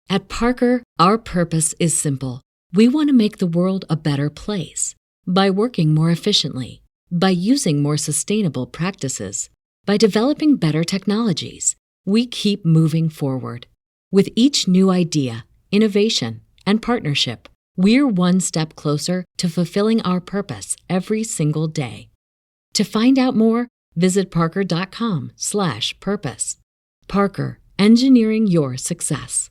At Parker, our purpose is simple. We want to make the world a better place by working more efficiently, by using more sustainable practices, by developing better technologies. We keep moving forward. With each new idea, innovation, and partnership, we're one step closer to fulfilling our purpose every single day. To find out more, visit parker.com/purpose. Parker, engineering your success.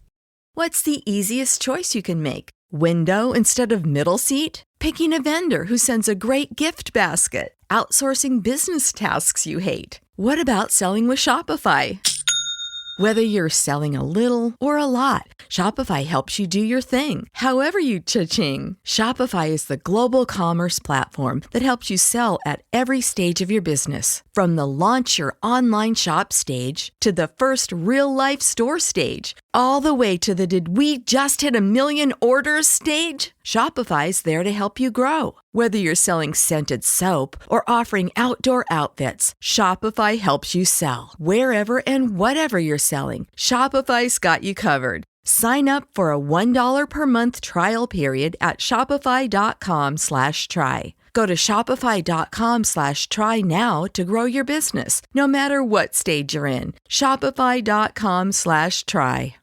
What's the easiest choice you can make? Window instead of middle seat? Picking a vendor who sends a great gift basket? Outsourcing business tasks you hate? What about selling with Shopify? Whether you're selling a little or a lot, Shopify helps you do your thing, however you cha-ching. Shopify is the global commerce platform that helps you sell at every stage of your business. From the launch your online shop stage to the first real-life store stage, all the way to the did we just hit 1 million orders stage. Shopify's there to help you grow. Whether you're selling scented soap or offering outdoor outfits, Shopify helps you sell. Wherever and whatever you're selling, Shopify's got you covered. Sign up for a $1 per month trial period at shopify.com/try. Go to shopify.com/try now to grow your business, no matter what stage you're in. Shopify.com/try.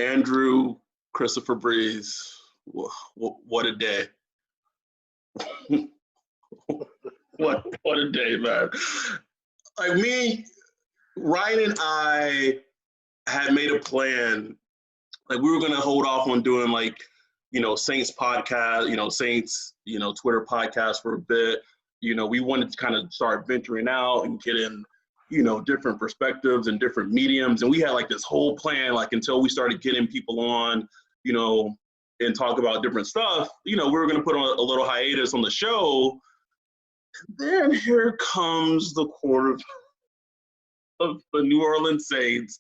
Andrew Christopher Brees, what a day. what a day, man. Like me, Ryan and I had made a plan. Like we were gonna hold off on doing Saints podcast, Saints, Twitter podcast for a bit. We wanted to kind of start venturing out and get in different perspectives and different mediums. And we had this whole plan, until we started getting people on, and talk about different stuff, we were going to put on a little hiatus on the show. Then here comes the quarter of the New Orleans Saints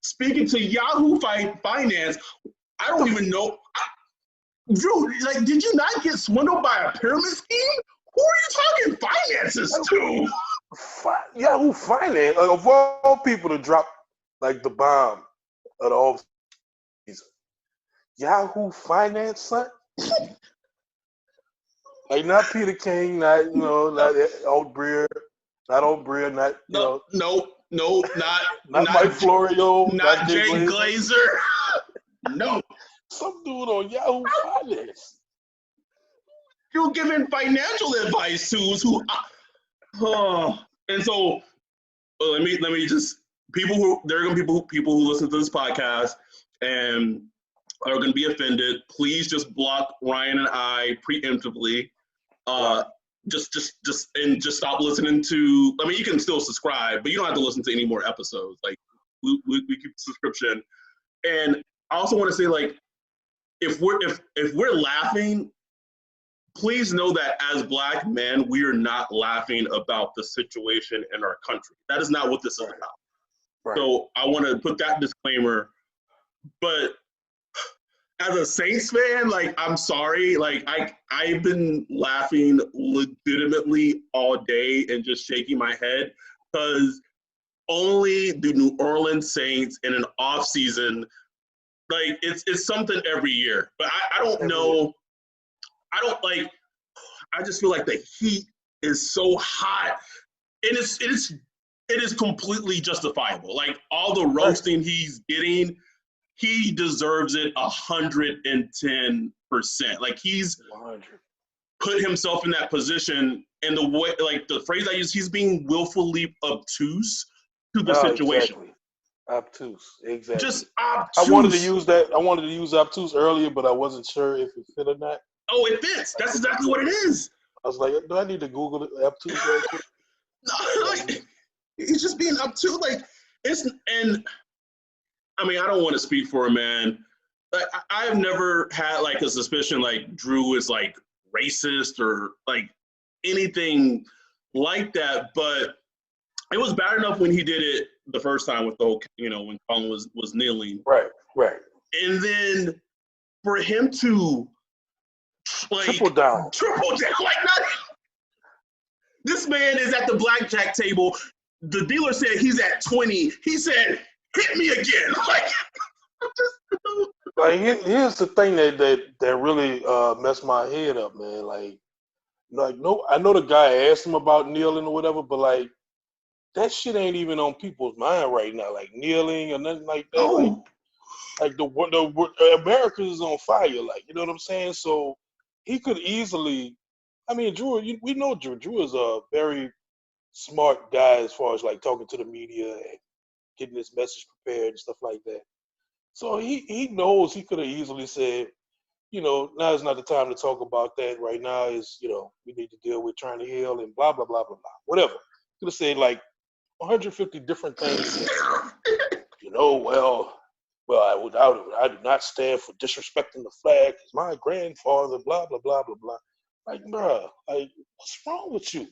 speaking to Yahoo Finance. I don't even know. Drew, did you not get swindled by a pyramid scheme? Who are you talking finances to? Yahoo Finance, of all people to drop the bomb of the off season. Yahoo Finance, son? Not Peter King, not Old Breer, not not Mike Florio, not Jay Glazer. No, some dude on Yahoo Finance. You're giving financial advice to who? And so let me just there are gonna be people who listen to this podcast and are gonna be offended. Please just block Ryan and I preemptively. Just stop listening to. I mean, you can still subscribe, but you don't have to listen to any more episodes. We keep the subscription. And I also want to say, if we're laughing, please know that as Black men, we are not laughing about the situation in our country. That is not what this is about. Right. So I want to put that disclaimer. But as a Saints fan, I'm sorry. I've been laughing legitimately all day and just shaking my head because only the New Orleans Saints in an off season, it's something every year. But I don't know. I just feel like the heat is so hot. It is completely justifiable. All the roasting he's getting, he deserves it 110%. He's 100. Put himself in that position, and the way, the phrase I use, he's being willfully obtuse to the situation. Exactly. Obtuse, exactly. Just obtuse. I wanted to use that. I wanted to use obtuse earlier, but I wasn't sure if it fit or not. Oh, it fits. That's exactly what it is. I was like, do I need to Google it? Obtuse real quick? No, he's just being obtuse. And I mean, I don't want to speak for a man. I've never had a suspicion Drew is racist or anything like that. But it was bad enough when he did it the first time with the whole, when Colin was kneeling. Right. And then for him to triple down. This man is at the blackjack table. The dealer said he's at 20. He said, hit me again. Like, here's the thing that really messed my head up, man. Like, no, I know the guy asked him about kneeling or whatever, but like, that shit ain't even on people's mind right now. Like kneeling or nothing like that. Oh. Like the America is on fire. Like, you know what I'm saying? So he could easily. I mean, Drew. We know Drew. Drew is a very smart guy as far as like talking to the media and getting his message prepared and stuff like that. So he knows he could have easily said, now is not the time to talk about that. Right now is, we need to deal with trying to heal and blah, blah, blah, blah, blah. Whatever. Could have said like 150 different things. I do not stand for disrespecting the flag because my grandfather, blah, blah, blah, blah, blah. Like, bruh, like, what's wrong with you?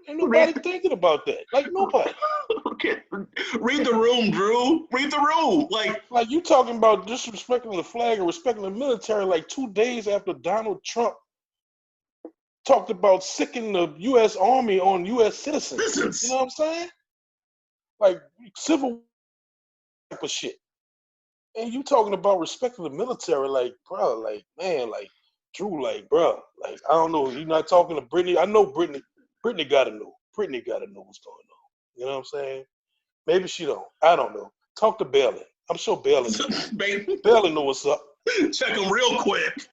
Ain't nobody thinking about that. Like, nobody. Okay. Read the room, Drew. Read the room. Like you talking about disrespecting the flag and respecting the military like 2 days after Donald Trump talked about sicking the U.S. Army on U.S. citizens. You know what I'm saying? Like civil war type of shit. And you talking about respecting the military, like, bro, like, man, like, Drew, like, bro, like, I don't know. You're not talking to Brittany. I know Brittany got to know. Brittany got to know what's going on. You know what I'm saying? Maybe she don't. I don't know. Talk to Bailey. I'm sure Bailey knows. Bailey know what's up. Check him real quick.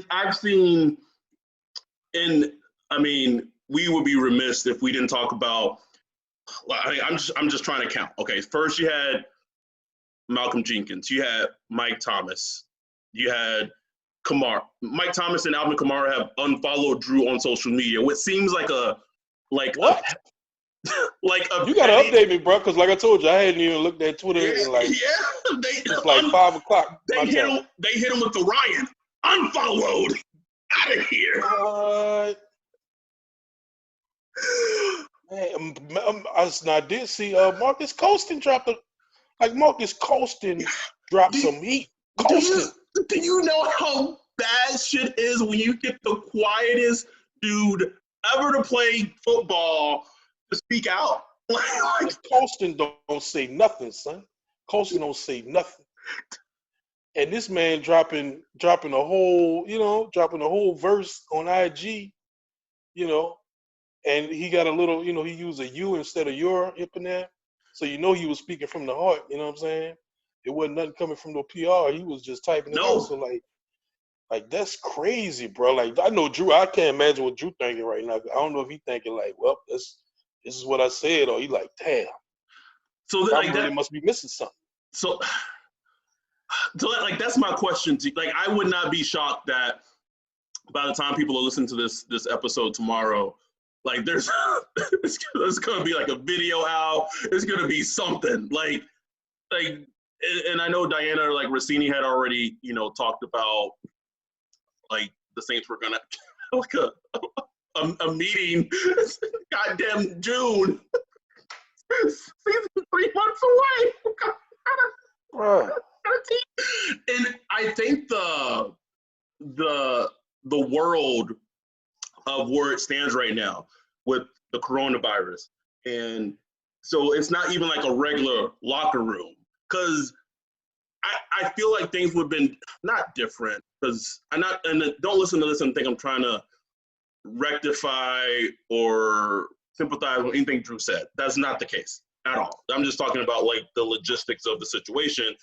I've seen, we would be remiss if we didn't talk about, I'm just trying to count. Okay, first you had Malcolm Jenkins. You had Mike Thomas. You had Kamara. Mike Thomas and Alvin Kamara have unfollowed Drew on social media, which seems like what? You gotta update me, bro, because like I told you, I hadn't even looked at Twitter. It's like 5 o'clock. They hit him with the Ryan unfollowed. Out of here. Man, I did see Marcus Colston dropped some heat. Colston. Do you know how bad shit is when you get the quietest dude ever to play football to speak out? Like Colston don't say nothing, son. Colston don't say nothing. And this man dropping a whole verse on IG, and he got a little, he used a you instead of your up in there. So he was speaking from the heart, you know what I'm saying? It wasn't nothing coming from no PR. He was just typing it out. So like that's crazy, bro. Like I know Drew, I can't imagine what Drew thinking right now. I don't know if he thinking like, well, this is what I said, or he like, damn. So like that must be missing something. So that's my question to you. Like, I would not be shocked that by the time people are listening to this episode tomorrow, like there's gonna be like a video out. There's gonna be something like, and I know Diana like Rossini had already talked about like the Saints were gonna like a meeting. Goddamn June. Season 3 months away. Right. And I think the world of where it stands right now with the coronavirus, and so it's not even like a regular locker room, because I feel like things would have been not different, because don't listen to this and think I'm trying to rectify or sympathize with anything Drew said. That's not the case at all. I'm just talking about like the logistics of the situation.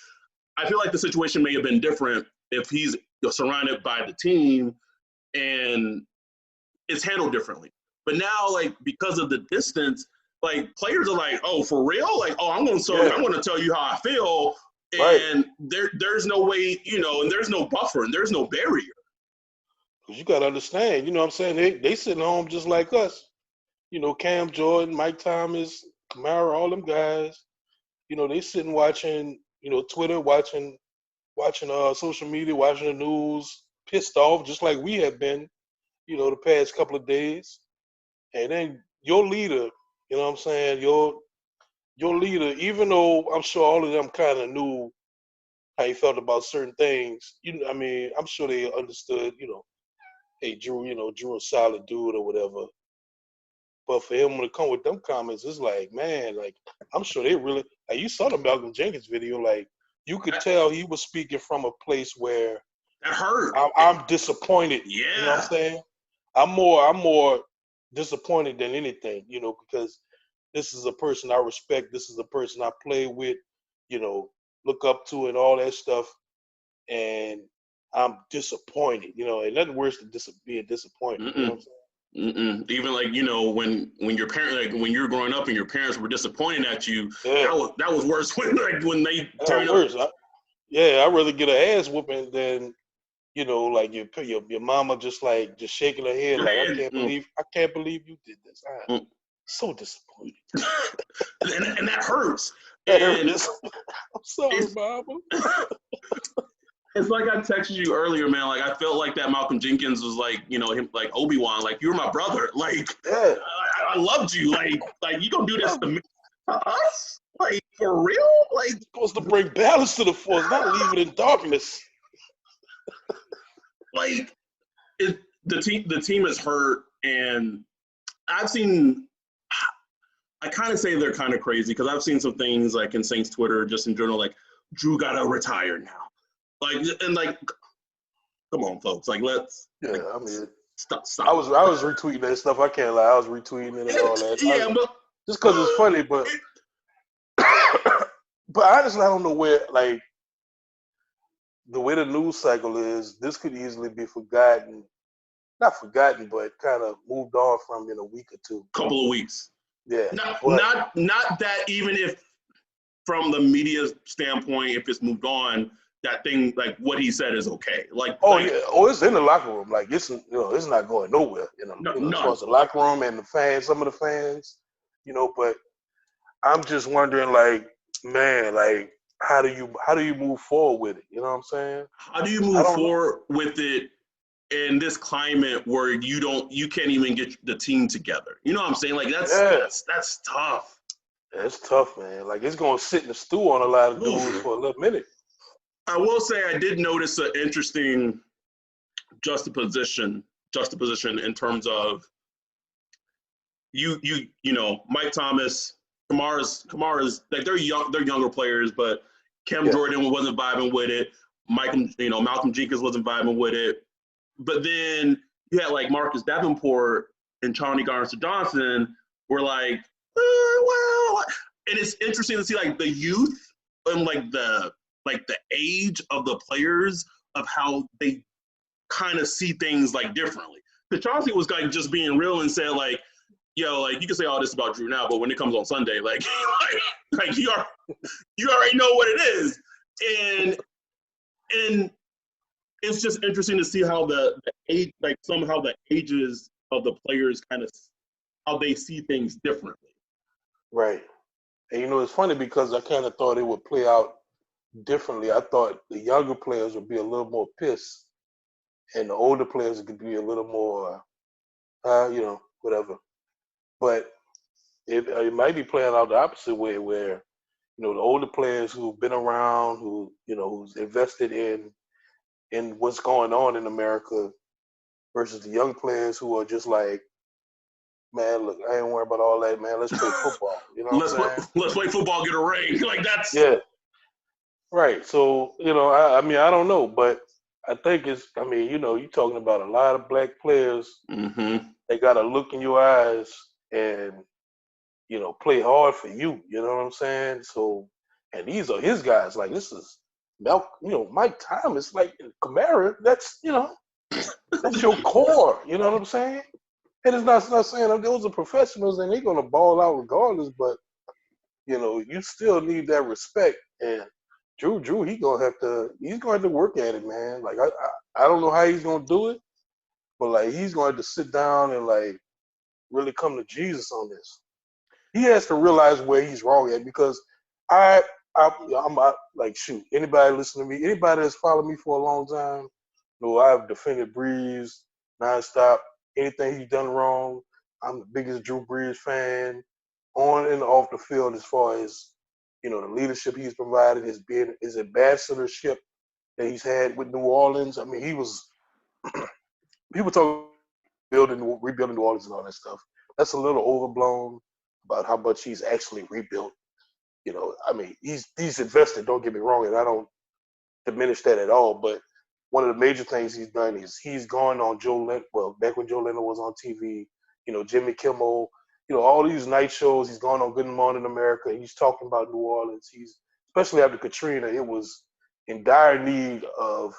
I feel like the situation may have been different if he's surrounded by the team and it's handled differently. But now, like, because of the distance, like players are like, oh, for real? Like, oh, I'm going to tell you how I feel. And there's no way, and there's no buffer and there's no barrier. Because you got to understand, you know what I'm saying? They sitting home just like us. Cam Jordan, Mike Thomas, Kamara, all them guys, they sitting watching, Twitter, watching social media, watching the news, pissed off, just like we have been, the past couple of days. And then your leader, you know what I'm saying? Your leader, even though I'm sure all of them kind of knew how he felt about certain things, I'm sure they understood, hey, Drew, Drew a solid dude or whatever. But for him to come with them comments, it's like, man, like, I'm sure they really, like, you saw the Malcolm Jenkins video, like, you could tell he was speaking from a place where that hurt. I'm disappointed. Yeah. You know what I'm saying? I'm more disappointed than anything, because this is a person I respect. This is a person I play with, look up to and all that stuff. And I'm disappointed, and nothing worse than being disappointed. You know what I'm saying? Even like when your parents, like when you were growing up and your parents were disappointed at you, that was worse when they turned up. I'd rather get an ass whooping than like your mama just shaking her head like I can't believe you did this. I'm so disappointed. and that hurts. I'm sorry, mama. It's like I texted you earlier, man. Like I felt like that Malcolm Jenkins was like, him like Obi-Wan, like you were my brother. Like I loved you. Like you gonna do this to us? Like for real? Like you're supposed to bring balance to the force, not leave it in darkness. Like the team is hurt, and I've seen. I kind of say they're kind of crazy because I've seen some things like in Saints Twitter, just in general, like Drew gotta retire now. Like and like, come on, folks. Like let's. Yeah, like, I mean, stop. I was retweeting that stuff. I can't lie. I was retweeting it and all that. Yeah, but just because it's funny, but but honestly, I don't know where like the way the news cycle is. This could easily be forgotten. Not forgotten, but kind of moved on from in a week or two. Couple of weeks. Yeah. Not that even if from the media standpoint, if it's moved on, that thing like what he said is okay. Like it's in the locker room. Like it's it's not going nowhere. As far as the locker room and the fans, some of the fans, but I'm just wondering, like, man, like how do you move forward with it? You know what I'm saying? How do you move forward with it in this climate where you can't even get the team together? You know what I'm saying? Like that's tough. It's tough, man. Like it's gonna sit in the stew on a lot of dudes for a little minute. I will say I did notice an interesting juxtaposition in terms of Mike Thomas, Kamara's like they're younger players, but Cam Jordan wasn't vibing with it. Malcolm Jenkins wasn't vibing with it. But then you had like Marcus Davenport and Charlie Garner-Johnson were like, well, and it's interesting to see like the youth and like the age of the players of how they kind of see things like differently. Because Chauncey was like just being real and said like, yo, like you can say all this about Drew now, but when it comes on Sunday, like you already know what it is. And it's just interesting to see how the age, like somehow the ages of the players kind of how they see things differently. Right. And it's funny because I kind of thought it would play out differently. I thought the younger players would be a little more pissed and the older players could be a little more, whatever. But it might be playing out the opposite way where, the older players who've been around, who's invested in what's going on in America versus the young players who are just like, man, look, I ain't worried about all that, man. Let's play football. You know what I'm saying? Let's play football, get a ring. Like that's right. So, I mean, I don't know, but I think you're talking about a lot of black players. Mm-hmm. They got to look in your eyes and, play hard for you. You know what I'm saying? So, and these are his guys. Like this is Mike Thomas, like Kamara. That's that's your core. You know what I'm saying? And it's not saying those are professionals and they're gonna ball out regardless. But you still need that respect. And Drew, he's gonna have to work at it, man. Like I don't know how he's gonna do it, but like he's gonna have to sit down and like really come to Jesus on this. He has to realize where he's wrong at because I'm like, shoot, anybody listen to me, anybody that's followed me for a long time, I've defended Brees nonstop. Anything he's done wrong, I'm the biggest Drew Brees fan on and off the field as far as, the leadership he's provided, his ambassadorship that he's had with New Orleans. I mean, he was people talk rebuilding New Orleans and all that stuff. That's a little overblown about how much he's actually rebuilt. I mean, he's invested. Don't get me wrong, and I don't diminish that at all. But one of the major things he's done is he's gone on Joe Leno. Well, back when Joe Leno was on TV, Jimmy Kimmel, all these night shows. He's gone on Good Morning America. And he's talking about New Orleans. He's especially after Katrina, it was in dire need of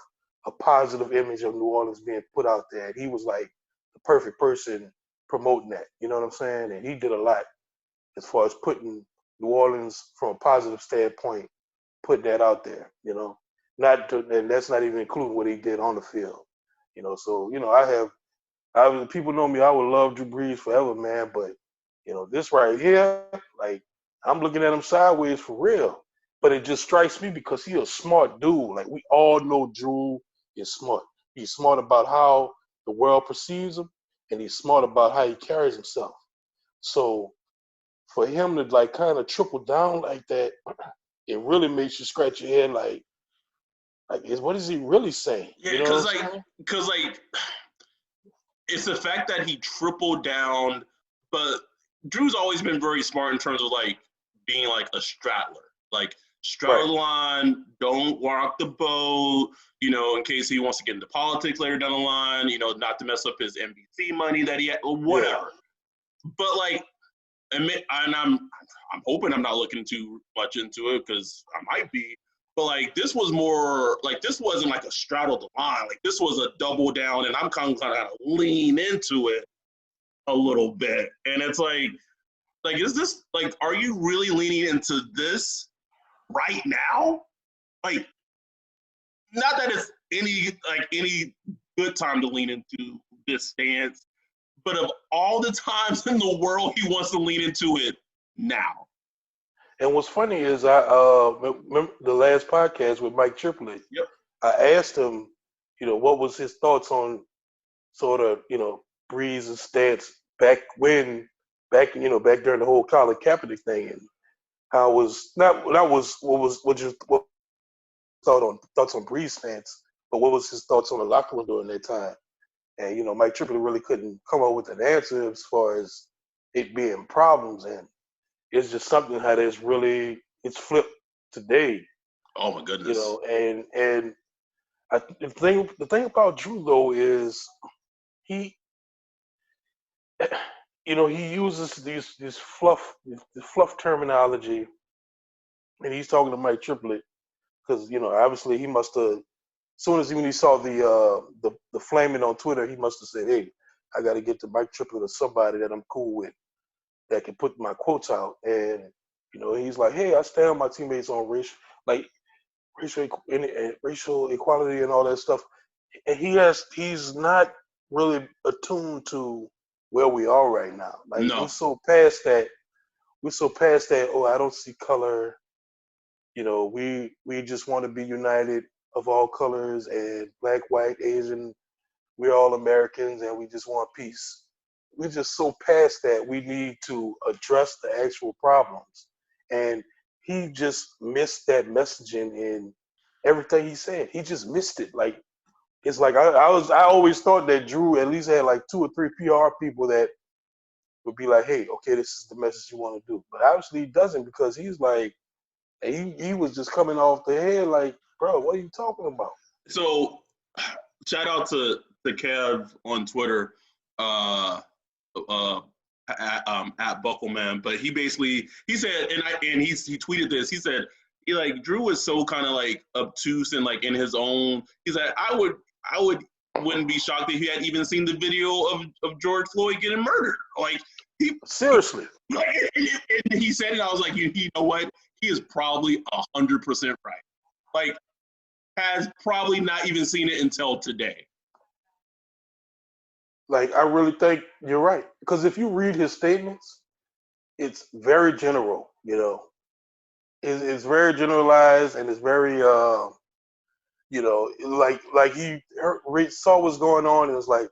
a positive image of New Orleans being put out there. And he was like the perfect person promoting that. You know what I'm saying? And he did a lot as far as putting New Orleans from a positive standpoint, putting that out there. And that's not even including what he did on the field. So people know me. I would love Drew Brees forever, man. But this right here, like I'm looking at him sideways for real. But it just strikes me because he's a smart dude. Like we all know Drew is smart. He's smart about how the world perceives him, and he's smart about how he carries himself. So for him to like kind of triple down like that, it really makes you scratch your head. Like what is he really saying? Yeah, because it's the fact that he tripled down. But Drew's always been very smart in terms of like being like a straddler, like straddle the line, don't rock the boat. In case he wants to get into politics later down the line. Not to mess up his NBC money that he had, or whatever. Yeah. But like. And I'm hoping I'm not looking too much into it because I might be, but like this was more like this wasn't like a straddle the line. Like this was a double down, and I'm kind of lean into it a little bit. And it's like is this like are you really leaning into this right now? Like, not that it's any good time to lean into this stance. But of all the times in the world, he wants to lean into it now. And what's funny is I remember the last podcast with Mike Triplet. Yep. I asked him, what was his thoughts on sort of, Brees' stance back during the whole Colin Kaepernick thing, and how was not that was what thoughts on Brees' stance, but what was his thoughts on the locker room during that time? And, Mike Triplet really couldn't come up with an answer as far as it being problems. And it's just something how it's flipped today. Oh, my goodness. And the thing about Drew, though, is he uses this fluff terminology. And he's talking to Mike Triplet because, obviously he must have, as soon as when he saw the flaming on Twitter, he must have said, "Hey, I got to get to Mike Triplet or somebody that I'm cool with that can put my quotes out." And he's like, "Hey, I stand on my teammates on racial equality and all that stuff." And he's not really attuned to where we are right now. Like no. We're so past that. Oh, I don't see color. We just want to be united of all colors, and black, white, Asian, we're all Americans and we just want peace. We're just so past that. We need to address the actual problems. And he just missed that messaging in everything he said. He just missed it. Like, it's like I always thought that Drew at least had like 2 or 3 PR people that would be like, "Hey, okay, this is the message you want to do." But obviously he doesn't, because he's like, he was just coming off the head like, "Bro, what are you talking about?" So, shout out to Kev on Twitter, at Buckleman. But he said, and he tweeted this. He said, Drew was so kind of like obtuse and like in his own. He said, I wouldn't be shocked if he had even seen the video of George Floyd getting murdered. Like, seriously. And he said it. I was like, you know what? He is probably 100% right. Like, has probably not even seen it until today. Like, I really think you're right. Because if you read his statements, it's very general, It's very generalized, and it's very, like he saw what's going on and was like,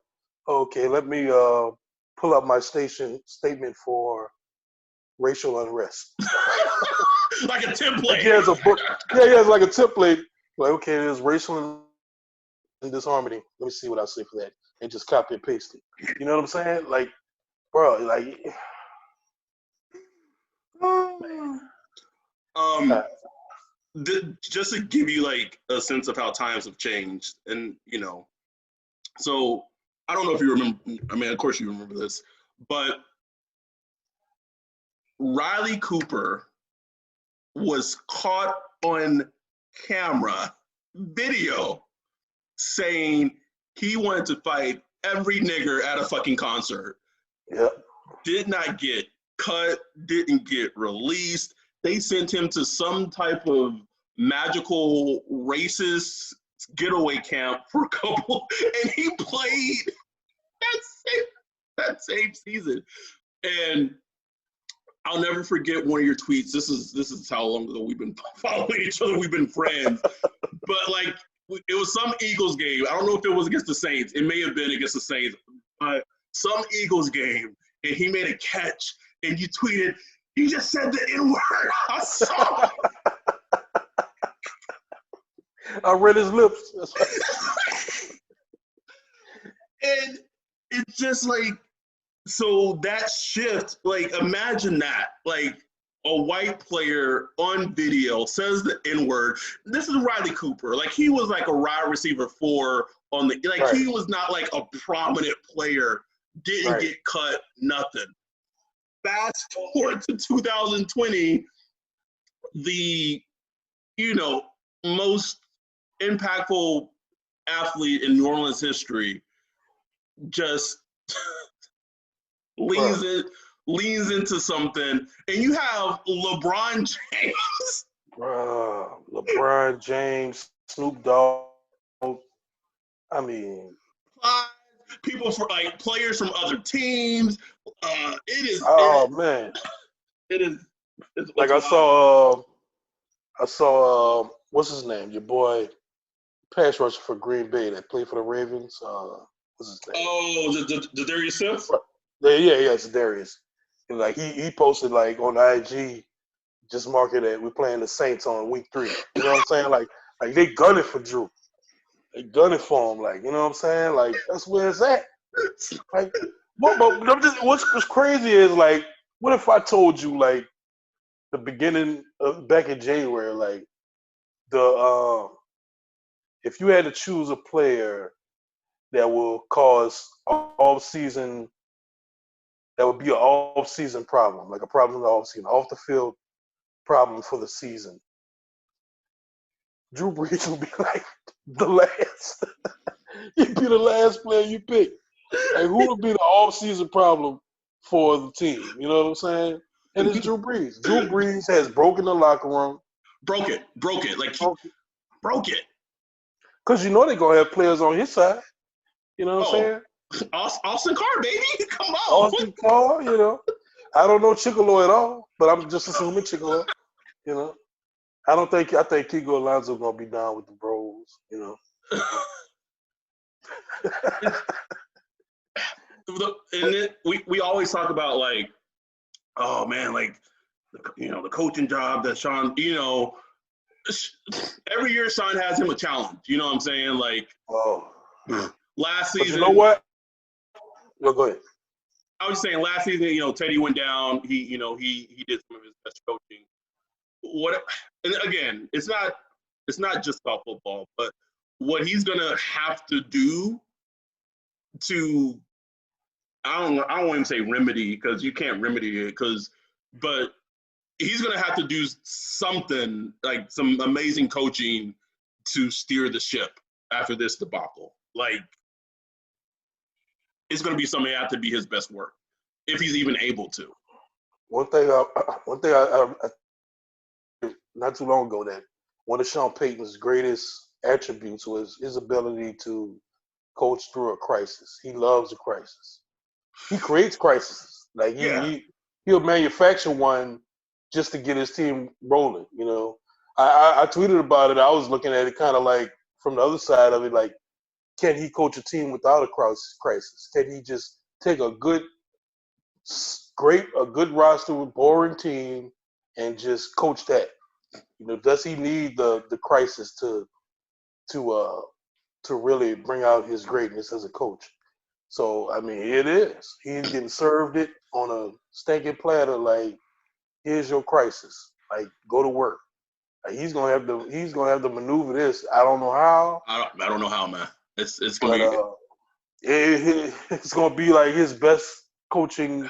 okay, let me pull up my statement for racial unrest. Like a template. He has a book. Yeah, he has like a template. Like, okay, there's racial in disharmony. Let me see what I say for that, and just copy and paste it. You know what I'm saying? Like, bro, like. Just to give you like a sense of how times have changed, and so I don't know if you remember. I mean, of course you remember this, but Riley Cooper was caught on camera, video, saying he wanted to fight every nigger at a fucking concert. Yep. Did not get cut, didn't get released. They sent him to some type of magical racist getaway camp for a couple, and he played that same season. And I'll never forget one of your tweets. This is how long ago we've been following each other. We've been friends. But like, it was some Eagles game. I don't know if it was against the Saints. It may have been against the Saints. But some Eagles game, and he made a catch, and you tweeted, "You just said the N-word." I saw it. I read his lips. And it's just like, so that shift, like, imagine that, like, a white player on video says the N-word. This is Riley Cooper. Like, he was like a wide receiver 4 on the, like, right. He was not like a prominent player, didn't get cut, nothing. Fast forward to 2020, the, most impactful athlete in New Orleans history just leans into something, and you have LeBron James. LeBron James, Snoop Dogg. I mean, people for like players from other teams. Man, it is. Like I saw what's his name? Your boy, pass rusher for Green Bay that played for the Ravens. What's his name? Oh, the Darius Smith. Yeah, it's Darius. And like he posted like on IG, just marking that we're playing the Saints on week 3. You know what I'm saying? Like they gunning for Drew. They gunning for him. Like, you know what I'm saying? Like, that's where it's at. Like, but what's crazy is like, what if I told you like the beginning of back in January, like if you had to choose a player that will cause off-season, that would be an off-season problem, like a problem in the off-season, off-the-field problem for the season. Drew Brees would be like the last. He'd be the last player you pick. Like, who would be the off-season problem for the team? You know what I'm saying? And it's Drew Brees. Drew Brees has broken the locker room. Broke it. Like, broke it. Because they're going to have players on his side. You know what I'm saying? Austin Carr, baby. Come on. Austin Carr, I don't know Chicolo at all, but I'm just assuming Chicolo, I think Kiko Alonso going to be down with the bros, And then we always talk about, like, oh, man, like, the coaching job that Sean, every year Sean has him a challenge. You know what I'm saying? Like, last season. But you know what? No, go ahead. I was just saying, last season, Teddy went down. He did some of his best coaching. And again, it's not just about football, but what he's gonna have to do to, I don't want to say remedy, because you can't remedy it, but he's gonna have to do something, like some amazing coaching to steer the ship after this debacle. Like, it's going to be something that have to be his best work, if he's even able to. One thing I not too long ago, that one of Sean Payton's greatest attributes was his ability to coach through a crisis. He loves a crisis. He creates crises. Like, he'll manufacture one just to get his team rolling. I tweeted about it. I was looking at it kind of like from the other side of it, like, can he coach a team without a crisis? Can he just take a good roster with boring team and just coach that? Does he need the crisis to to really bring out his greatness as a coach. So I mean, it is. He's getting served it on a stinking platter. Like, here's your crisis. Like, go to work. Like, he's gonna have to maneuver this. I don't know how. I don't know how, man. It's gonna be it's gonna be like his best coaching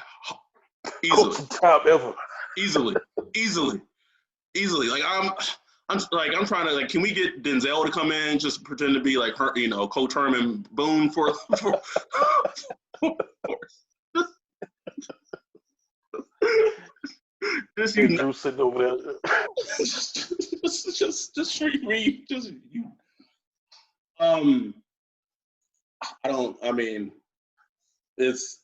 job ever. Easily. Like I'm trying to, like, can we get Denzel to come in, just pretend to be like her, Coach Herman Boone for just you Drew sitting over there. just read you. This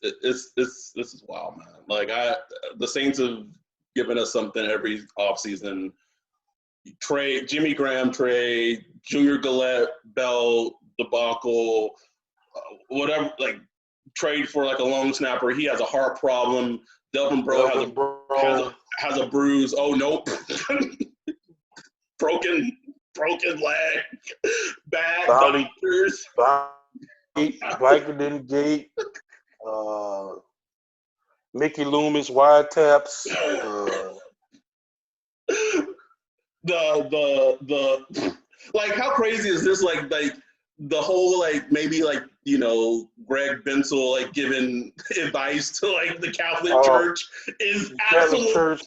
is wild, man. Like, the Saints have given us something every offseason. Trade Jimmy Graham trade, Junior Galette Bell debacle, whatever. Like, trade for like a long snapper. He has a heart problem. Delvin Breaux has a bruise. Oh nope, broken leg. Bad doctors. Vicodin Gate. Mickey Loomis wiretaps. The like, how crazy is this? Like the whole, like, maybe, like, Greg Bensel, like, giving advice to, like, the Catholic Church is absolutely Church.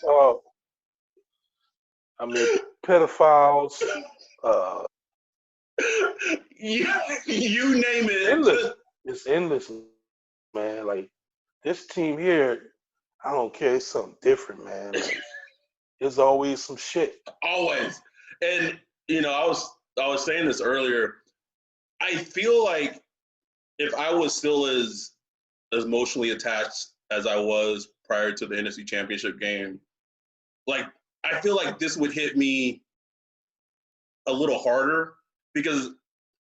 I mean, pedophiles. You name it. It's endless, man. Like, this team here, I don't care. It's something different, man. Like, there's always some shit. Always. And I was saying this earlier. I feel like if I was still as emotionally attached as I was prior to the NFC Championship game, like, I feel like this would hit me a little harder, because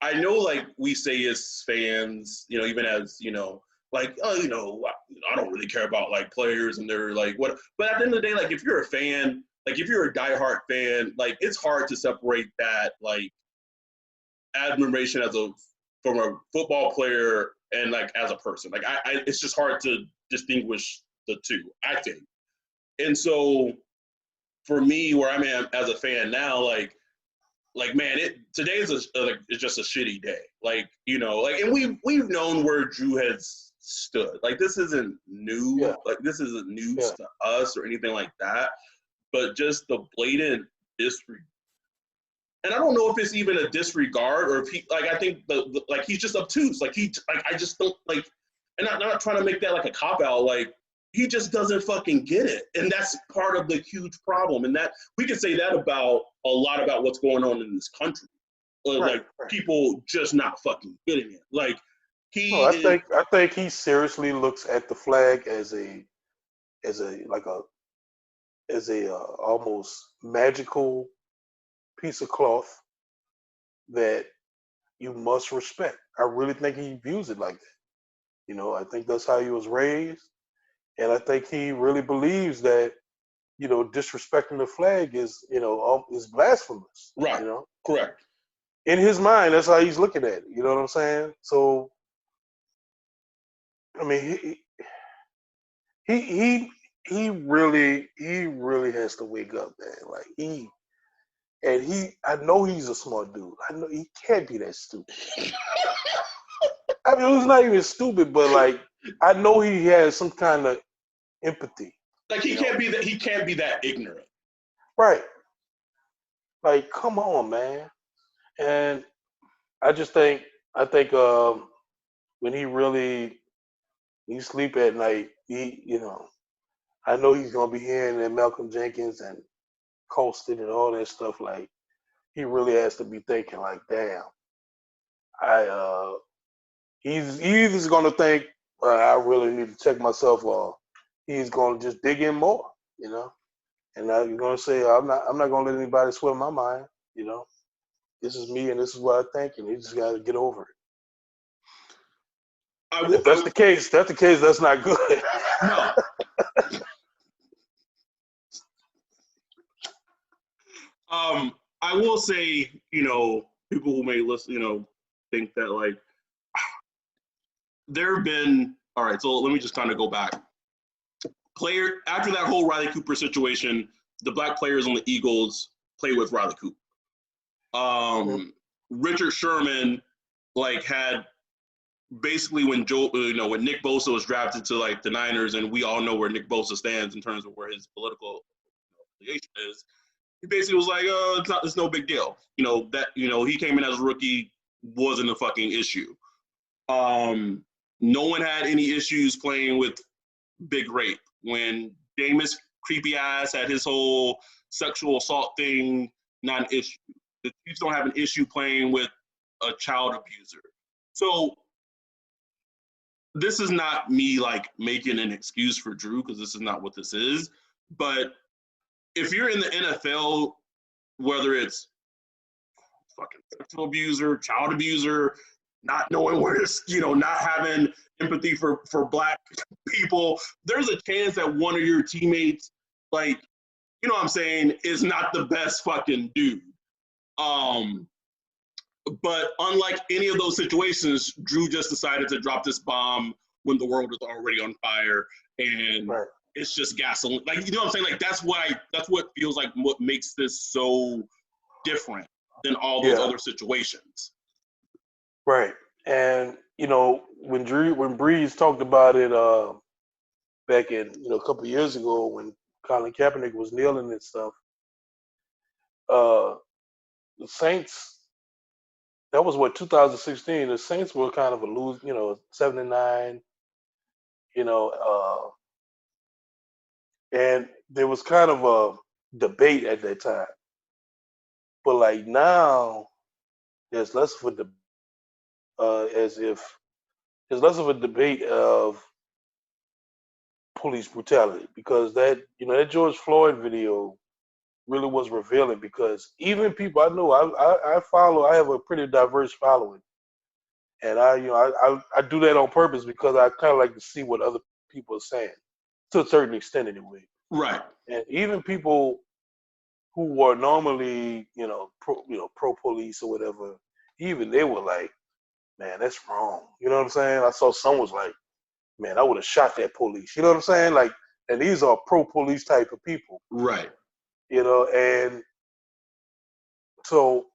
I know, like, we say as fans, even as, like, I don't really care about, like, players and they're like, what. But at the end of the day, like, if you're a fan, like, if you're a diehard fan, like, it's hard to separate that, like, admiration from a football player and, like, as a person. Like, it's just hard to distinguish the two, I think. And so for me, where I'm at as a fan now, like, man, today is it's just a shitty day. Like, like, and we've known where Drew has stood. Like, this isn't new. Yeah. Like, this isn't news to us or anything like that. But just the blatant disregard. And I don't know if it's even a disregard, or if he, like, I think like, he's just obtuse. Like, I just don't, like, and I'm not trying to make that like a cop out. Like, he just doesn't fucking get it. And that's part of the huge problem. And that we can say that about a lot about what's going on in this country. Like, people just not fucking getting it. Like, I think he seriously looks at the flag as a almost magical piece of cloth that you must respect. I really think he views it like that. I think that's how he was raised. And I think he really believes that, disrespecting the flag is blasphemous. Right. Correct. In his mind, that's how he's looking at it. You know what I'm saying? So, I mean, he really has to wake up, man. Like, I know he's a smart dude. I know he can't be that stupid. I mean, it was not even stupid, but, like, I know he has some kind of empathy. Like, he can't be that ignorant. Right. Like, come on, man. And I think when he sleep at night, I know he's gonna be hearing that Malcolm Jenkins and Colston and all that stuff. Like, he really has to be thinking, like, damn, he's either gonna think, I really need to check myself, or he's gonna just dig in more, And you're gonna say, I'm not gonna let anybody swim my mind, This is me, and this is what I think, and you just gotta get over it. If that's the case, that's not good. No. I will say, people who may listen, think that like there have been all right. So let me just kind of go back. After that whole Riley Cooper situation, the black players on the Eagles play with Riley Cooper. Richard Sherman like had basically when when Nick Bosa was drafted to like the Niners, and we all know where Nick Bosa stands in terms of where his political affiliation is. He basically was like, it's no big deal. He came in as a rookie, wasn't a fucking issue. No one had any issues playing with Big Rape. When Jameis creepy ass had his whole sexual assault thing, not an issue. The Chiefs don't have an issue playing with a child abuser. So this is not me like making an excuse for Drew, because this is not what this is. But if you're in the NFL, whether it's fucking sexual abuser, child abuser, not knowing where it's, not having empathy for black people, there's a chance that one of your teammates, like, you know what I'm saying, is not the best fucking dude. But unlike any of those situations, Drew just decided to drop this bomb when the world is already on fire, and it's just gasoline. Like, you know what I'm saying? Like, that's what feels like what makes this so different than all those other situations. Right. And, when Brees talked about it back in, a couple of years ago when Colin Kaepernick was kneeling and stuff, the Saints, that was 2016. The Saints were kind of a lose, 7-9, and there was kind of a debate at that time. But like now, there's less of a debate of police brutality, because that George Floyd video really was revealing, because even people I know, I follow, I have a pretty diverse following, and I do that on purpose because I kind of like to see what other people are saying, to a certain extent anyway. Right. And even people who were normally pro police or whatever, even they were like, man, that's wrong. You know what I'm saying? I saw someone was like, man, I would have shot that police. You know what I'm saying? Like, and these are pro police type of people. Right. And so,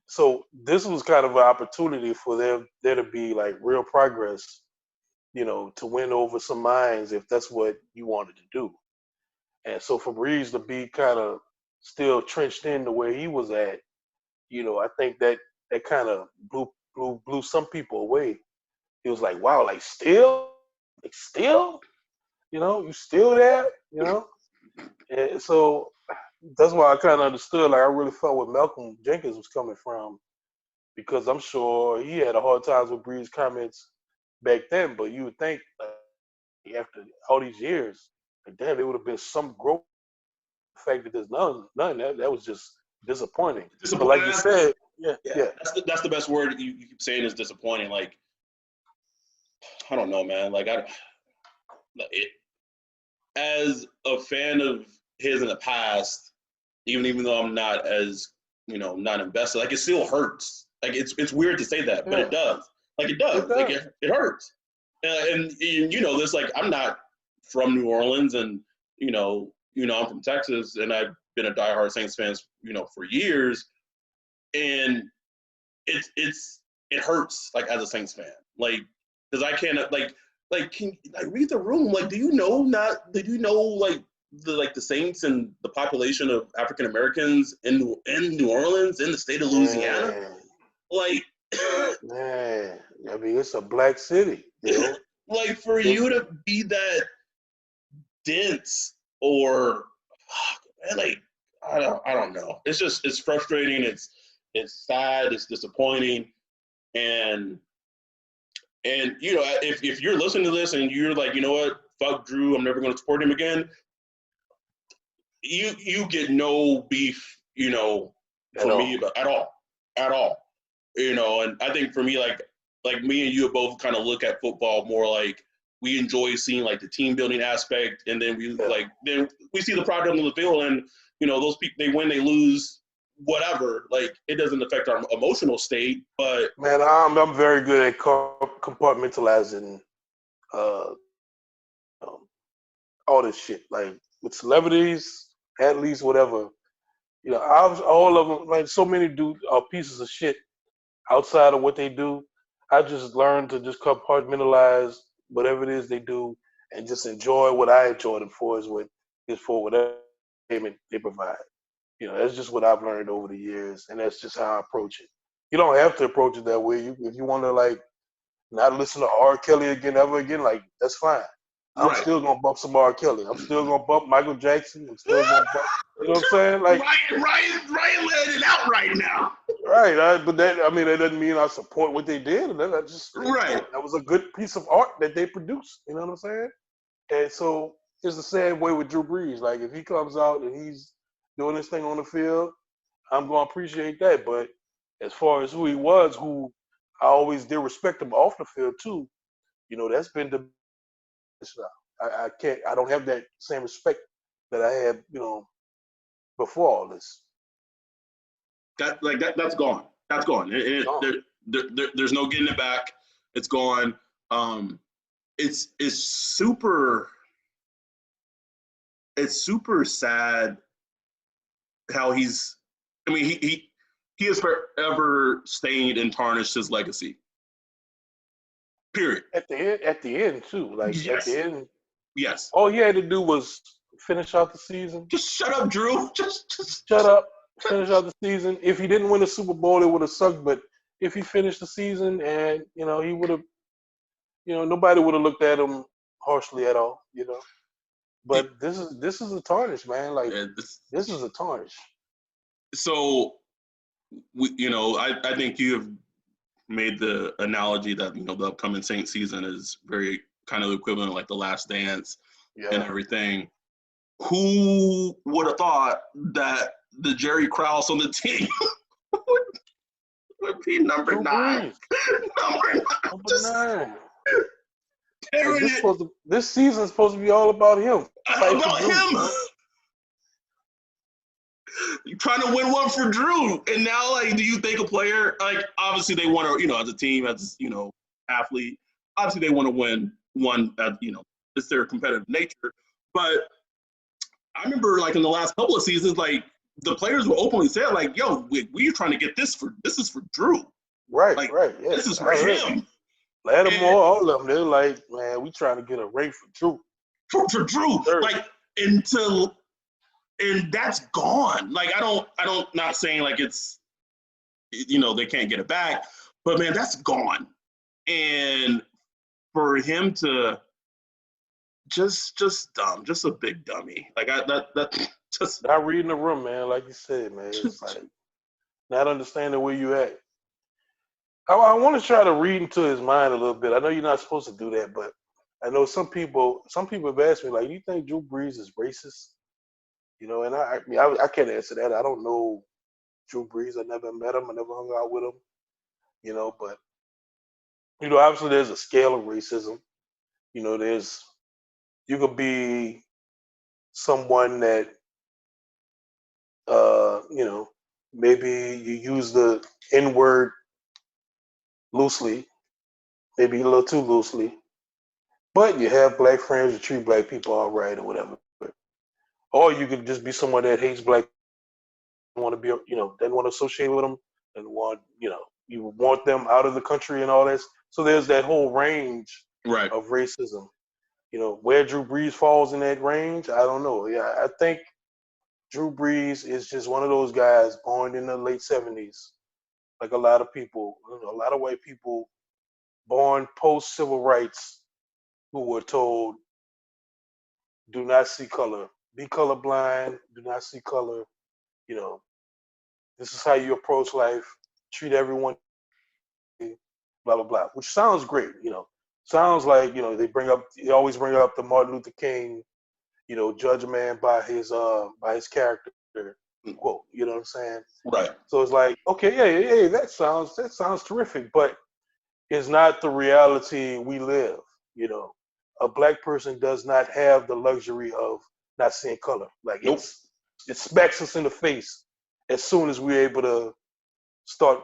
so this was kind of an opportunity for there to be like real progress, to win over some minds if that's what you wanted to do. And so for Brees to be kind of still trenched in the way he was at, I think that kind of blew some people away. It was like, wow, like still, you still there, And so that's why I kind of understood. Like, I really felt where Malcolm Jenkins was coming from, because I'm sure he had a hard time with Brees' comments back then. But you would think after all these years, like, damn, there would have been some growth. The fact that there's none, that was just disappointing. But like you said, yeah. That's the best word you keep saying is disappointing. Like, I don't know, man. Like, as a fan of his in the past, even though I'm not as, not invested, like, it still hurts. Like, it's weird to say that, but it does. Like, it does. Like, it hurts. And this, like, I'm not from New Orleans, and, I'm from Texas, and I've been a diehard Saints fan, for years. And it hurts, like, as a Saints fan. Like, because I can't, can read the room. Like, do you know, like, the Saints and the population of African Americans in New Orleans, in the state of Louisiana? Man. Like, man, I mean, it's a black city, Like, for you to be that dense, or like, I don't know. It's frustrating. It's sad. It's disappointing, and if you're listening to this and you're like, you know what, fuck Drew, I'm never going to support him again, you get no beef, from me at all. And I think for me, like me and you both kind of look at football more like we enjoy seeing like the team building aspect, and then we see the product on the field, and those people, they win, they lose, whatever. Like, it doesn't affect our emotional state, but man, I'm very good at compartmentalizing all this shit. Like with celebrities, athletes, whatever. All of them, like so many do are pieces of shit outside of what they do. I just learned to just compartmentalize whatever it is they do and just enjoy what I enjoy them for is for whatever payment they provide. That's just what I've learned over the years, and that's just how I approach it. You don't have to approach it that way. If you want to like not listen to R. Kelly ever again, like that's fine. I'm still gonna bump some R. Kelly. I'm still gonna bump Michael Jackson. I'm still gonna bump. You know what I'm saying? Like Ryan let it out right now. Right, but that doesn't mean I support what they did. That was a good piece of art that they produced. You know what I'm saying? And so it's the same way with Drew Brees. Like if he comes out and he's doing this thing on the field, I'm gonna appreciate that. But as far as who he was, who I always did respect him off the field too, that's been the I can't. I don't have that same respect that I had, before all this. That's gone. That's gone. There's no getting it back. It's gone. It's super sad how he's. I mean, he has forever stained and tarnished his legacy. Period. At the end too. Like yes. At the end. Yes. All he had to do was finish out the season. Just shut up, Drew. Just shut up. Finish out the season. If he didn't win the Super Bowl, it would have sucked. But if he finished the season and, he would have, nobody would have looked at him harshly at all, But this is a tarnish, man. Like, this is a tarnish. So, I think you have made the analogy that, the upcoming Saints season is very kind of equivalent, like The Last Dance and everything. Who would have thought that the Jerry Krause on the team would be number 9? Number 9. This season's supposed to be all about him. About him. You're trying to win one for Drew. And now, like, do you think a player, like, obviously they want to, as a team, as, athlete, obviously they want to win one, it's their competitive nature. But I remember, like, in the last couple of seasons, like, the players will openly say, like, yo, we're trying to get this is for Drew. Right, like, right. Yeah. This is for him. Let them all of them. They're like, man, we trying to get a ring for Drew. For Drew. Sure. Like, and that's gone. Like, I don't, not saying like it's, they can't get it back, but man, that's gone. And for him to just dumb, just a big dummy. Like that just not reading the room, man. Like you said, man, it's like not understanding where you at. I want to try to read into his mind a little bit. I know you're not supposed to do that, but I know some people have asked me, like, do you think Drew Brees is racist? And I can't answer that. I don't know Drew Brees. I never met him. I never hung out with him. But obviously there's a scale of racism. You could be someone that maybe you use the N-word loosely, maybe a little too loosely, but you have black friends who treat black people all right or whatever. Or you could just be someone that hates black, want to be, doesn't want to associate with them, and you want them out of the country and all this. So there's that whole range of racism. Where Drew Brees falls in that range, I don't know. Yeah, I think Drew Brees is just one of those guys born in the late 70s, like a lot of people, a lot of white people born post-civil rights who were told, do not see color, be colorblind, do not see color. This is how you approach life, treat everyone, blah, blah, blah, which sounds great. Sounds like, they always bring up the Martin Luther King, judge a man by his character quote, you know what I'm saying? Right. So it's like, okay, yeah, that sounds terrific, but it's not the reality we live. A black person does not have the luxury of not seeing color. Like, it smacks us in the face as soon as we're able to start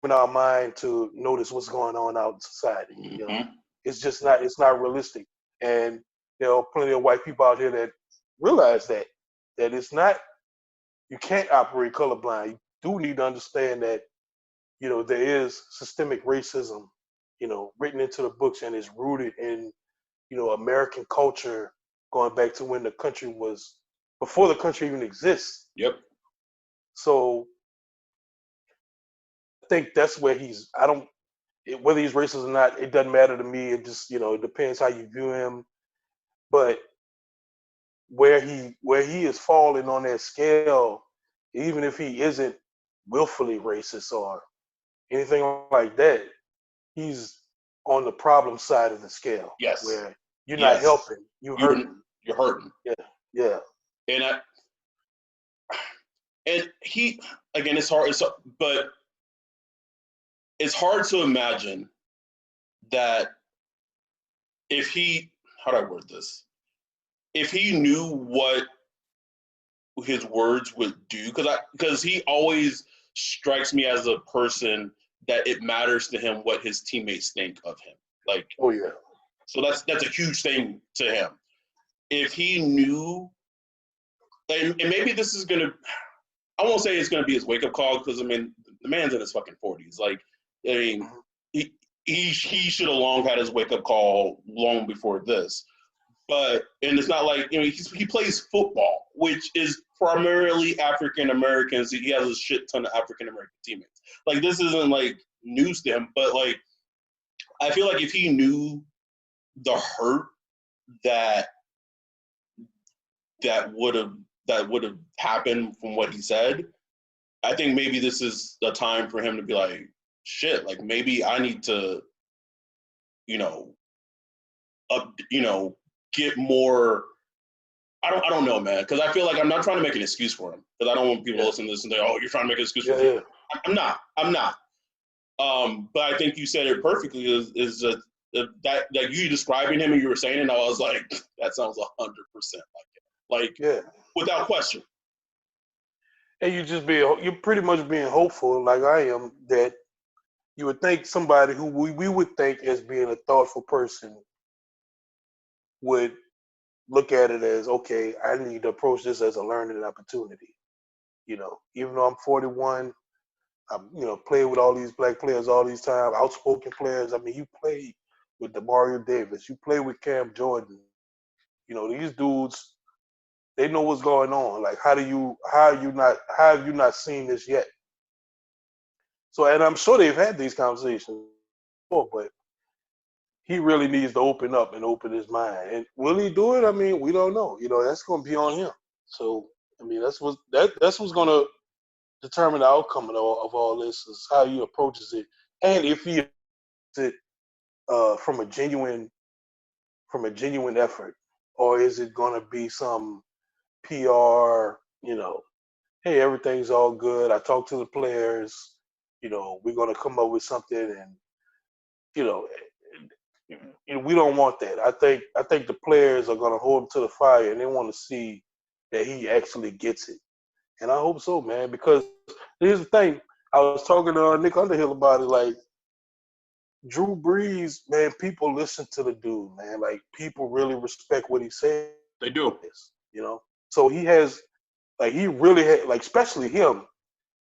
in our mind to notice what's going on out in society. You know, it's just not. It's not realistic, and plenty of white people out here that realize that it's not. You can't operate colorblind. You do need to understand that there is systemic racism, written into the books, and is rooted in American culture going back to when the country was before the country even exists. Yep. So I think that's where whether he's racist or not, it doesn't matter to me. It just, it depends how you view him. But where he is falling on that scale, even if he isn't willfully racist or anything like that, he's on the problem side of the scale. Yes. Where you're not helping, you're hurting. You're hurting. Yeah. And he, again, it's hard, but it's hard to imagine that if he, how do I word this? If he knew what his words would do, because he always strikes me as a person that it matters to him what his teammates think of him. Like, oh yeah. So that's a huge thing to him. If he knew, and maybe this is gonna, I won't say it's gonna be his wake up call, because I mean the man's in his fucking 40s. Like, I mean, he should have long had his wake up call long before this. But and it's not like he plays football, which is primarily African Americans. He has a shit ton of African American teammates. Like, this isn't like news to him, but like I feel like if he knew the hurt that would have happened from what he said, I think maybe this is the time for him to be like, shit, like maybe I need to, get more. I don't know, man, because I feel like I'm not trying to make an excuse for him, because I don't want people to listen to this and say, oh, you're trying to make an excuse for him. I'm not. But I think you said it perfectly. Is that you describing him and you were saying it, and I was like, that sounds 100% like him. Without question. And you're pretty much being hopeful, like I am, that you would think somebody who we would think as being a thoughtful person would look at it as, okay, I need to approach this as a learning opportunity. Even though I'm 41, I'm played with all these black players all these time, outspoken players. I mean, you played with DeMario Davis, you played with Cam Jordan. These dudes, they know what's going on. Like, how have you not seen this yet? So, and I'm sure they've had these conversations before, but he really needs to open up and open his mind. And will he do it? I mean, we don't know. That's going to be on him. So, I mean, that's what's going to determine the outcome of all this, is how he approaches it, and if he approaches it from a genuine effort, or is it going to be some PR? Hey, everything's all good. I talked to the players. We're going to come up with something, and we don't want that. I think the players are going to hold him to the fire, and they want to see that he actually gets it. And I hope so, man, because here's the thing. I was talking to Nick Underhill about it. Like, Drew Brees, man, people listen to the dude, man. Like, people really respect what he says. They do. So he has, like, he really had, like, especially him.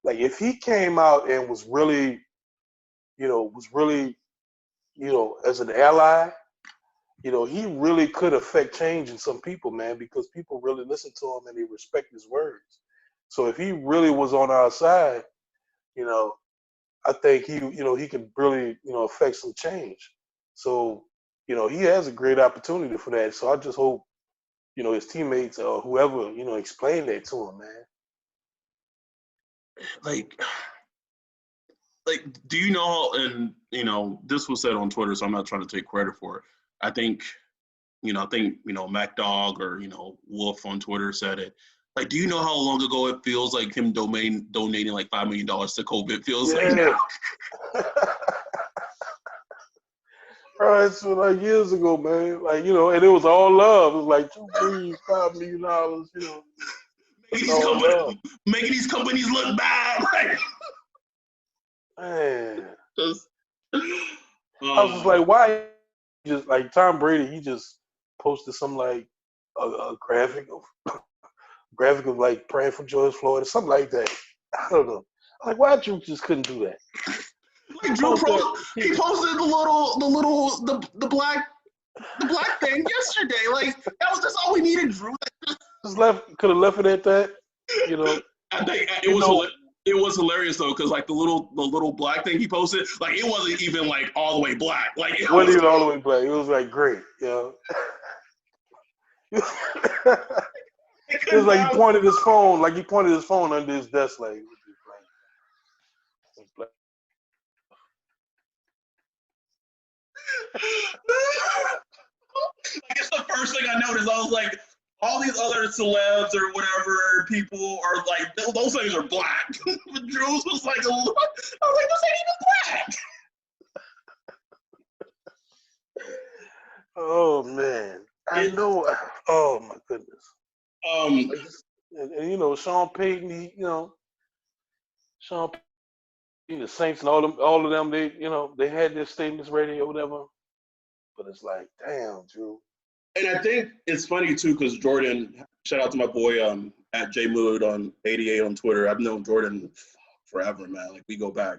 Like, if he came out and was really, as an ally, he really could affect change in some people, man, because people really listen to him and they respect his words. So if he really was on our side, I think he could really, affect some change. So, he has a great opportunity for that. So I just hope, his teammates or whoever, explain that to him, man. Like, do you know, and, this was said on Twitter, so I'm not trying to take credit for it. I think Mac Dog or, Wolf on Twitter said it. Like, do you know how long ago it feels like him donating like $5 million to COVID feels like now? Bro, it's like years ago, man. Like, and it was all love. It was like $2 million, $5 million, making these companies look bad. Like, man. just, I was just like, why? Just like Tom Brady, he just posted some like a graphic of like praying for George Floyd or something like that. I don't know. Like, why Drew just couldn't do that? Like Drew he posted the black thing yesterday. Like, that was just all we needed, Drew. Could have left it at that. You know. I think it was hilarious though, because like the little black thing he posted, like it wasn't even like all the way black. Like it wasn't even all the way black. It was like great, you know. It was like he pointed his phone under his desk, like. I guess the first thing I noticed, I was like, all these other celebs or whatever people are like, those things are black. But Drew's was like, I was like, this ain't even black. Oh man, I know. Oh my goodness. And you know, Sean Payton, Sean Payton, the Saints, and all of them, they had their statements ready or whatever. But it's like, damn, Drew. And I think it's funny too, because Jordan, shout out to my boy at JMood on 88 on Twitter. I've known Jordan forever, man. Like, we go back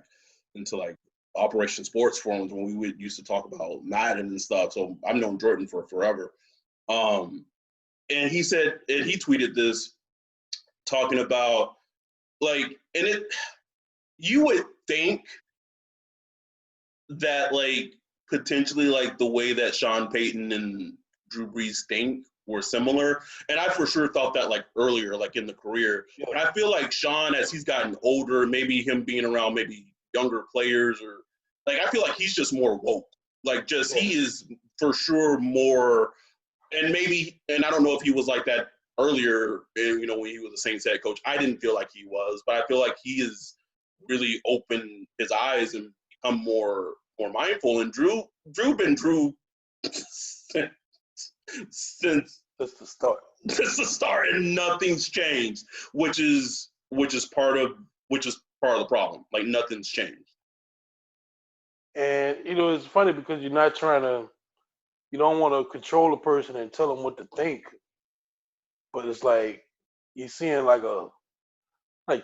into like Operation Sports forums when we used to talk about Madden and stuff. So I've known Jordan for forever. And he said, and he tweeted this, talking about like, and you would think that like potentially like the way that Sean Payton and Drew Brees think were similar. And I for sure thought that like earlier, like in the career. Yeah. But I feel like Sean, as he's gotten older, maybe him being around maybe younger players, or like, I feel like he's just more woke. Like, just, he is for sure more, and I don't know if he was like that earlier, when he was a Saints head coach. I didn't feel like he was, but I feel like he is really opened his eyes and become more mindful. And Drew been Drew since the start, and nothing's changed, which is part of the problem. Like, nothing's changed. And it's funny because you don't want to control a person and tell them what to think, but it's like you're seeing like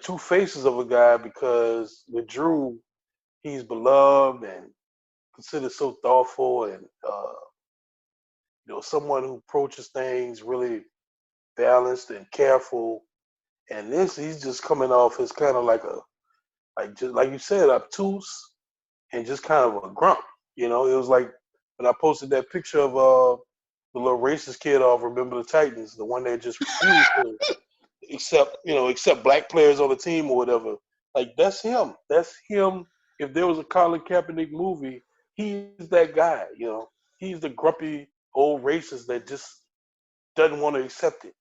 two faces of a guy, because with Drew, he's beloved and considered so thoughtful, and someone who approaches things really balanced and careful. And he's just coming off as kind of just like you said, obtuse and just kind of a grump. It was like when I posted that picture of the little racist kid off Remember the Titans, the one that just refused to accept black players on the team or whatever. Like, that's him. That's him. If there was a Colin Kaepernick movie, he's that guy. He's the grumpy old racist that just doesn't want to accept it.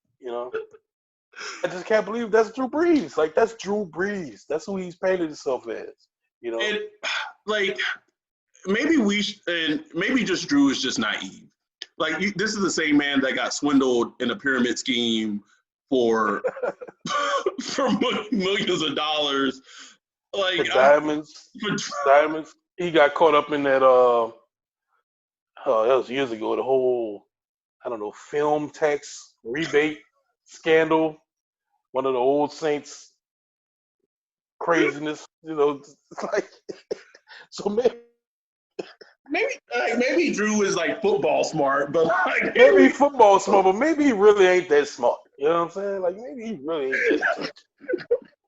I just can't believe that's Drew Brees. Like, that's Drew Brees. That's who he's painted himself as. And like, maybe just Drew is just naive. Like, this is the same man that got swindled in a pyramid scheme for millions of dollars. Like, diamonds. He got caught up in that. That was years ago. The whole, film tax rebate scandal. One of the old Saints craziness. Like, so maybe Drew is like football smart, but like, maybe football smart, but maybe he really ain't that smart. You know what I'm saying? Like, maybe he really ain't that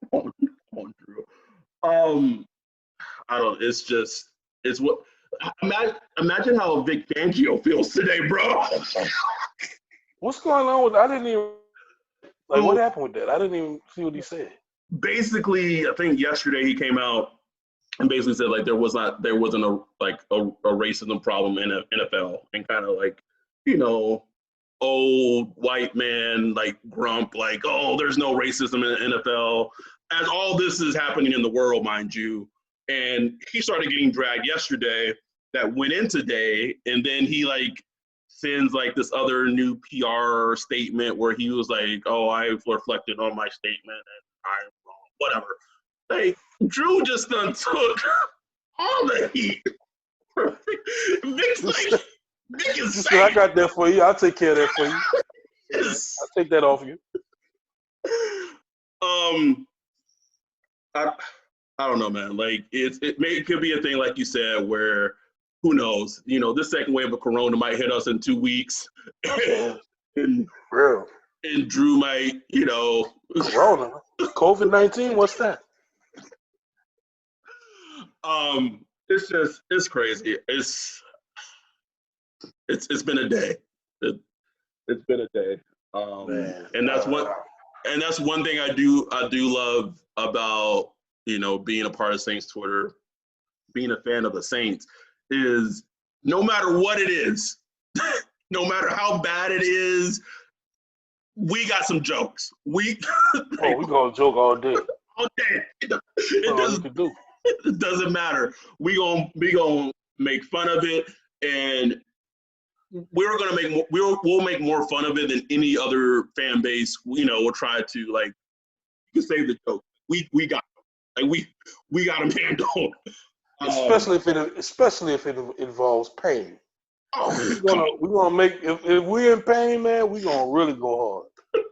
smart. Come on, Drew. I don't. It's what. Imagine how Vic Fangio feels today, bro. What's going on with? I didn't even. Like, what happened with that? I didn't even see what he said. Basically, I think yesterday he came out and basically said like there wasn't a racism problem in the NFL, and kind of like, old white man like grump, like, oh, there's no racism in the NFL, as all this is happening in the world, mind you. And he started getting dragged yesterday, that went in today, and then he like sends like this other new PR statement where he was like, "Oh, I've reflected on my statement and I'm wrong." Whatever. Like Drew just done took all the heat. Vic's like, Vic is saying, I got that for you. I'll take care of that for you. I'll take that off you. I don't know, man. Like it could be a thing, like you said, where who knows? You know, this second wave of Corona might hit us in 2 weeks, and Real. And Drew might, you know, Corona, COVID-19. What's that? It's crazy. It's been a day. It's been a day. Man, and that's one thing I do love about, you know, being a part of Saints Twitter, being a fan of the Saints, is no matter what it is, no matter how bad it is, we got some jokes. We gonna joke all day. All day. It doesn't matter. We gonna make fun of it, and we'll make more fun of it than any other fan base. You know, we'll try to, like, you can say the joke. We got them. Like we got them handled. Especially if it involves pain. We're gonna make if we're in pain, man, we're gonna really go hard.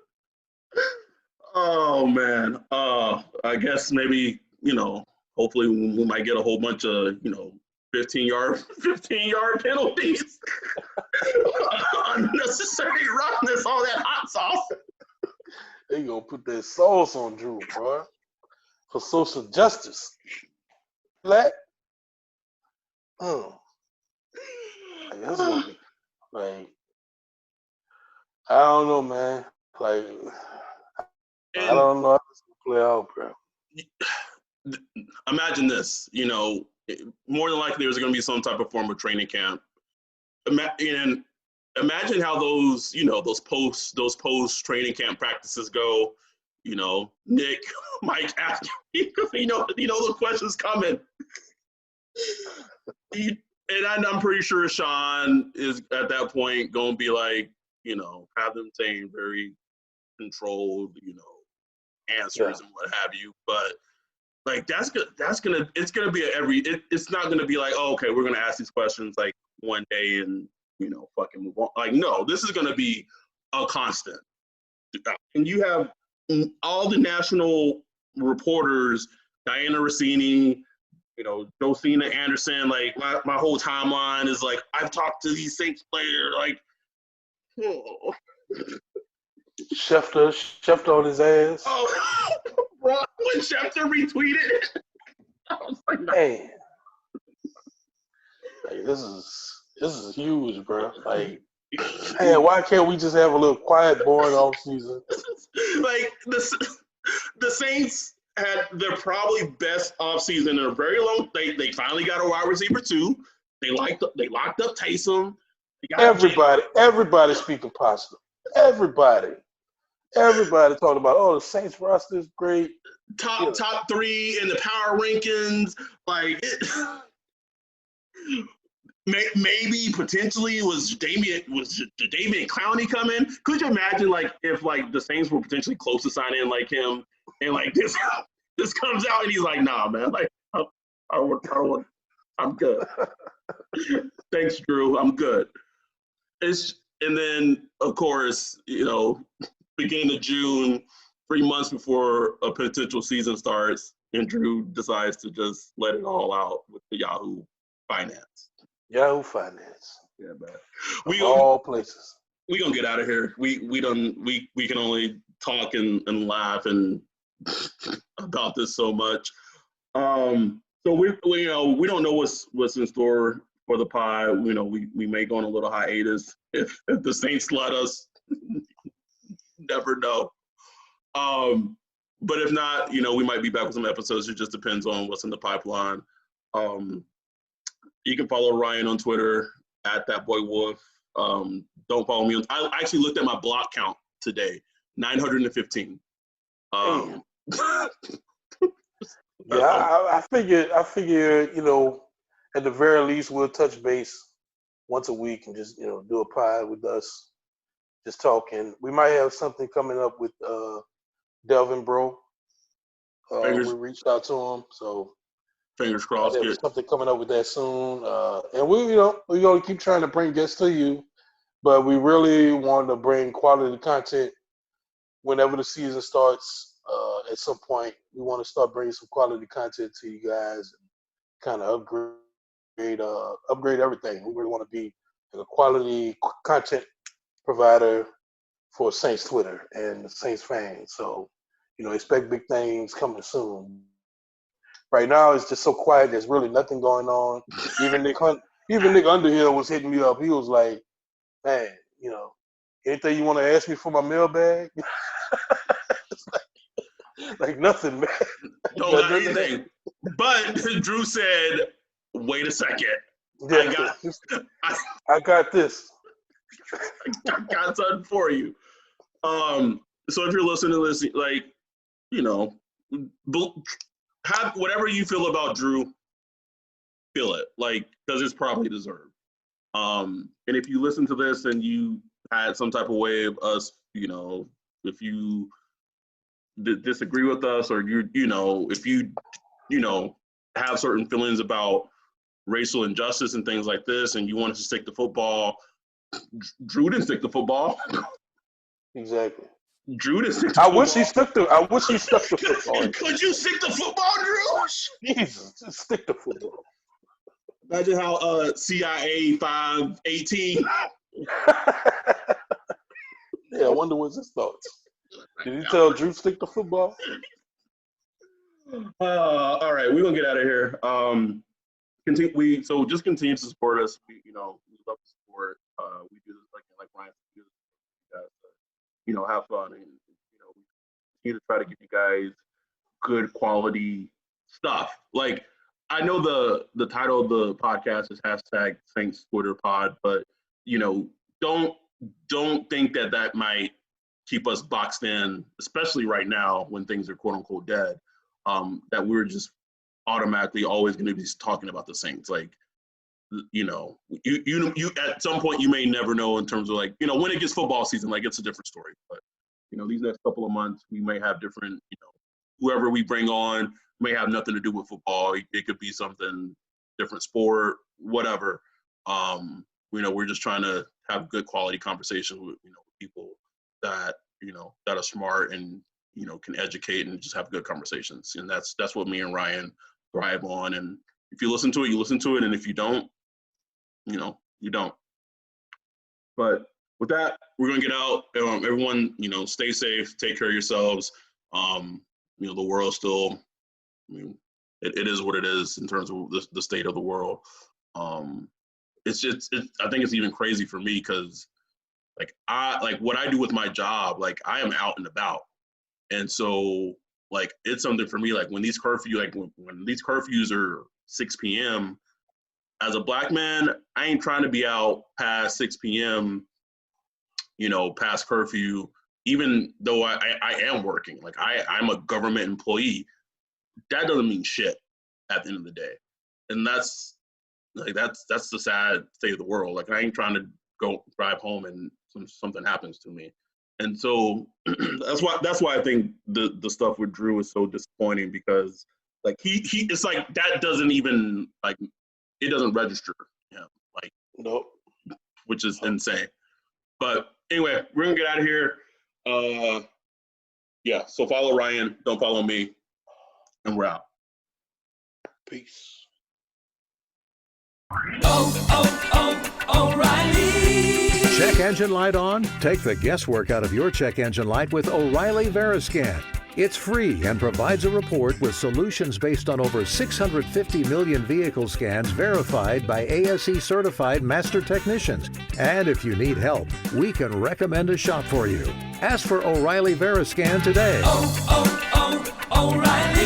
Oh man. I guess maybe, you know, hopefully we might get a whole bunch of, you know, 15-yard penalties. Unnecessary roughness, all that hot sauce. They gonna put that sauce on Drew, bro, for social justice. Black. Like, that's gonna be, like, I don't know, man. Like, I don't know how this gonna play out, bro. Imagine this, you know, more than likely there's going to be some type of form of training camp. And imagine how those, you know, those post training camp practices go. You know, Nick, Mike, ask you know the questions coming. And I'm pretty sure Sean is at that point going to be like, you know, have them saying very controlled, you know, answers and what have you. But like it's gonna be it's not gonna be like, oh, okay, we're gonna ask these questions like one day and, you know, fucking move on. Like, no, this is gonna be a constant. And you have all the national reporters, Diana Rossini, you know, Josina Anderson. Like my whole timeline is like, I've talked to these Saints players. Like, oh. Schefter on his ass. Oh, bro, when Schefter retweeted it, I was like, no. Hey, like, this is huge, bro. Like, hey, why can't we just have a little quiet, boring off season? Like the Saints had their probably best off season in a very long. They finally got a wide receiver too. They locked up Taysom. Everybody speaking positive. Everybody talking about, oh, the Saints roster is great. Top 3 in the power rankings. Like, maybe potentially was David Clowney coming? Could you imagine, like, if like the Saints were potentially close to signing like him, and like this comes out and he's like, nah, man, like I'm good. Thanks, Drew. I'm good. And then, of course, you know, beginning of June, 3 months before a potential season starts, and Drew decides to just let it all out with the Yahoo Finance. Yahoo Finance. Yeah, man. All places. We gonna get out of here. We can only talk and laugh and about this so much. So we you know, we don't know what's in store for the pod. You know, we may go on a little hiatus if the Saints let us. Never know. But if not, you know, we might be back with some episodes. It just depends on what's in the pipeline. You can follow Ryan on Twitter at thatboywolf. Don't follow me. I actually looked at my block count today, 915. Yeah, I figure, you know, at the very least we'll touch base once a week and just do a pod with us, just talking. We might have something coming up with Delvin Bro. We reached out to him, so fingers crossed. There's something coming up with that soon, and we're gonna keep trying to bring guests to you, but we really want to bring quality content whenever the season starts. At some point, we want to start bringing some quality content to you guys and kind of upgrade everything. We really want to be like a quality content provider for Saints Twitter and the Saints fans. So, expect big things coming soon. Right now, it's just so quiet. There's really nothing going on. Even Nick Underhill was hitting me up. He was like, "Man, anything you want to ask me for my mailbag?" like nothing, man. Don't got anything. But Drew said, "Wait a second. Yeah, I got this. I got something for you." So if you're listening to this, have whatever you feel about Drew, feel it, because it's probably deserved. And if you listen to this and you had some type of way of us, if you disagree with us, or if you have certain feelings about racial injustice and things like this, and you want us to stick to football, Drew didn't stick to football. Exactly. Drew didn't stick to I football. wish he stuck to football. Could you stick to football, Drew? Jesus, just stick to football. Imagine how CIA 518. Yeah, I wonder what's his thoughts. Did he tell Drew stick to football? All right, we're gonna get out of here. Just continue to support us. We love the support. We do this like Ryan said, have fun, and we continue to try to give you guys good quality stuff. Like, I know the title of the podcast is #Saints Twitter Pod, but don't think that might keep us boxed in, especially right now when things are quote unquote dead. That we're just automatically always going to be talking about the Saints. You at some point you may never know in terms of when it gets football season, it's a different story. But these next couple of months we may have different, whoever we bring on may have nothing to do with football. It could be something different, sport, whatever. We're just trying to have good quality conversations with people that that are smart and can educate and just have good conversations. And that's what me and Ryan thrive on. And if you listen to it, you listen to it, and if you don't, you don't. But with that, we're gonna get out. Everyone, stay safe, take care of yourselves. The world still, it is what it is in terms of the state of the world. It's just, I think it's even crazy for me because, what I do with my job, I am out and about, and so it's something for me. When these when these curfews are 6 p.m. As a black man, I ain't trying to be out past 6 p.m. Past curfew, even though I am working. I'm a government employee. That doesn't mean shit at the end of the day, and that's the sad state of the world. I ain't trying to go drive home and something happens to me, and so that's why I think the stuff with Drew is so disappointing, because he it's that doesn't even it doesn't register him, nope, which is insane. But anyway, we're gonna get out of here. So follow Ryan, don't follow me, and we're out. Peace. O'Reilly. Check engine light on? Take the guesswork out of your check engine light with O'Reilly Veriscan. It's free and provides a report with solutions based on over 650 million vehicle scans verified by ASE certified master technicians. And if you need help, we can recommend a shop for you. Ask for O'Reilly Veriscan today. O'Reilly.